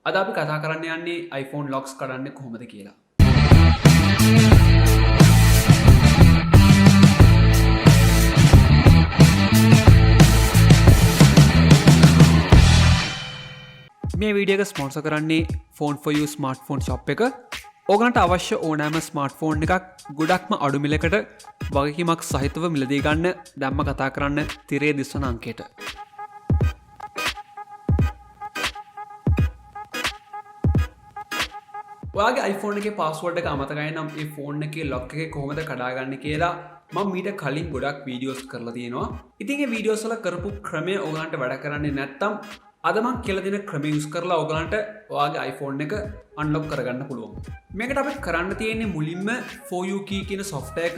අද අපි කතා කරන්න යන්නේ iPhone locks කඩන්නේ කොහොමද කියලා. මේ වීඩියෝ එක ස්පොන්සර් කරන්නේ Phone for You smartphone shop එක. ඕගලන්ට අවශ්‍ය ඕනෑම ස්මාර්ට්ෆෝන් එකක් ගොඩක්ම අඩු මිලකට වගකීමක් සහිතව මිලදී ගන්න දැම්ම කතා කරන්න තිරේ දිස්වන අංකයට. ඔයාගේ iPhone එකේ password එක අමතකයි නම් ඒ ෆෝන් එකේ lock එක කොහොමද කඩාගන්නේ කියලා මම මීට කලින් ගොඩක් වීඩියෝස් කරලා තියෙනවා. ඉතින් ඒ වීඩියෝස් වල කරපු ක්‍රමය ඔයගලන්ට වැඩ කරන්නේ නැත්නම් අද මම කියලා දෙන ක්‍රමය යූස් කරලා ඔයගලන්ට ඔයාගේ iPhone එක unlock කරගන්න පුළුවන්. මේකට අපිට කරන්න තියෙන්නේ මුලින්ම For You key කියන software එක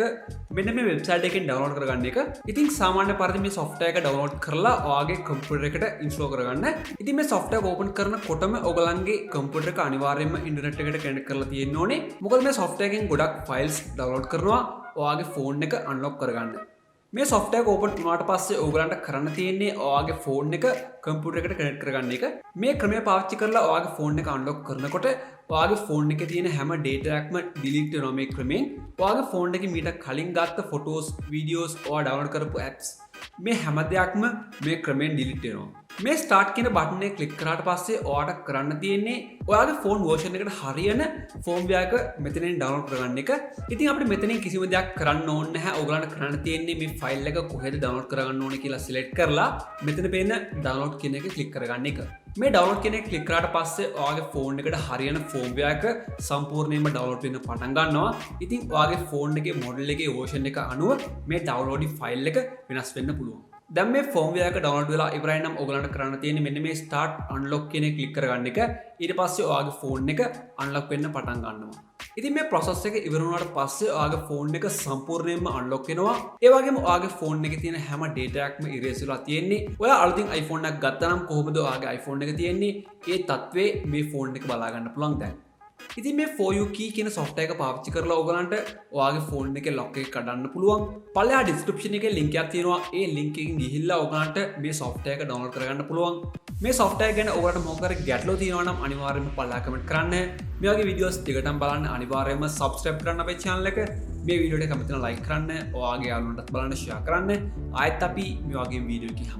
මෙන්න මේ website එකෙන් download කරගන්න එක. ඉතින් සාමාන්‍ය පරිදි මේ software එක download කරලා ඔයාගේ computer එකට install කරගන්න. ඉතින් මේ software එක open කරනකොටම ඔයගලන්ගේ computer එක අනිවාර්යයෙන්ම internet එකට connect කරලා තියෙන්න ඕනේ. මොකද මේ software එකෙන් ගොඩක් files download කරනවා ඔයාගේ phone එක unlock කරගන්න. මේ software එක open වුණාට පස්සේ ඔයගලන්ට කරන්න තියෙන්නේ ඔයාගේ phone එක computer එකට connect කරගන්න එක. මේ ක්‍රමය පාවිච්චි කරලා ඔයාගේ phone එක unlock කරනකොට ඔයාගේ phone එකේ තියෙන හැම data එකක්ම delete වෙනවා මේ ක්‍රමයෙන්. ඔයාගේ phone එකේ මීට කලින් ගත්ත photos, videos, ඔයා download කරපු apps මේ හැම දෙයක්ම මේ ක්‍රමයෙන් delete වෙනවා. මේ start කියන බටන් එක click කරාට පස්සේ ඔයාට කරන්න තියෙන්නේ ඔයාගේ phone version එකට හරියන firmware එක මෙතනින් download කරගන්න එක. ඉතින් අපිට මෙතනින් කිසිම දෙයක් කරන්න ඕනේ නැහැ. ඔයගලන්ට කරන්න තියෙන්නේ මේ file එක කොහෙද download කරගන්න ඕනේ කියලා select කරලා මෙතන පේන download කියන එක click කරගන්න එක. මේ download කියන එක click කරාට පස්සේ ඔයාගේ phone එකට හරියන firmware එක සම්පූර්ණයෙන්ම download වෙන්න පටන් ගන්නවා. ඉතින් ඔයාගේ phone එකේ model එකේ version එක අනුව මේ downloading file එක වෙනස් වෙන්න පුළුවන්. දැන් මේ firmware එක download වෙලා ඉවරයි නම් ඔයගලන්ට කරන්න තියෙන්නේ මෙන්න මේ start unlock කියන එක click කරගන්න එක. ඊට පස්සේ ඔයාගේ phone එක unlock වෙන්න පටන් ගන්නවා. ඉතින් මේ process එක ඉවර වුණාට පස්සේ ඔයාගේ phone එක සම්පූර්ණයෙන්ම unlock වෙනවා. ඒ වගේම ඔයාගේ phone එකේ තියෙන හැම data එකක්ම erase වෙලා තියෙන්නේ. ඔයා අලුතින් iPhone එකක් ගත්තා නම් කොහොමද ඔයාගේ iPhone එක තියෙන්නේ? ඒ තත්ත්වේ මේ phone එක බලා ගන්න පුළුවන් දැන්. ඉතින් මේ For You key කියන software එක පාවිච්චි කරලා ඔයගලන්ට ඔයාගේ phone එකේ lock එක කඩන්න පුළුවන්. පළයා description එකේ link එකක් තියෙනවා. ඒ link එකකින් ගිහිල්ලා ඔයගලන්ට මේ software එක download කරගන්න පුළුවන්. මේ software ගැන ඔයගලන්ට මොකක් හරි ගැටලුව තියෙනවා නම් අනිවාර්යයෙන්ම පළයා comment කරන්න. මේ වගේ videos දිගටම බලන්න අනිවාර්යයෙන්ම subscribe කරන්න අපේ channel එක. මේ වීඩියෝ එක කැමති නම් like කරන්න. ඔයාගේ යාළුවන්ටත් බලන්න share කරන්න. ආයෙත් අපි මේ වගේ වීඩියෝ එකකින්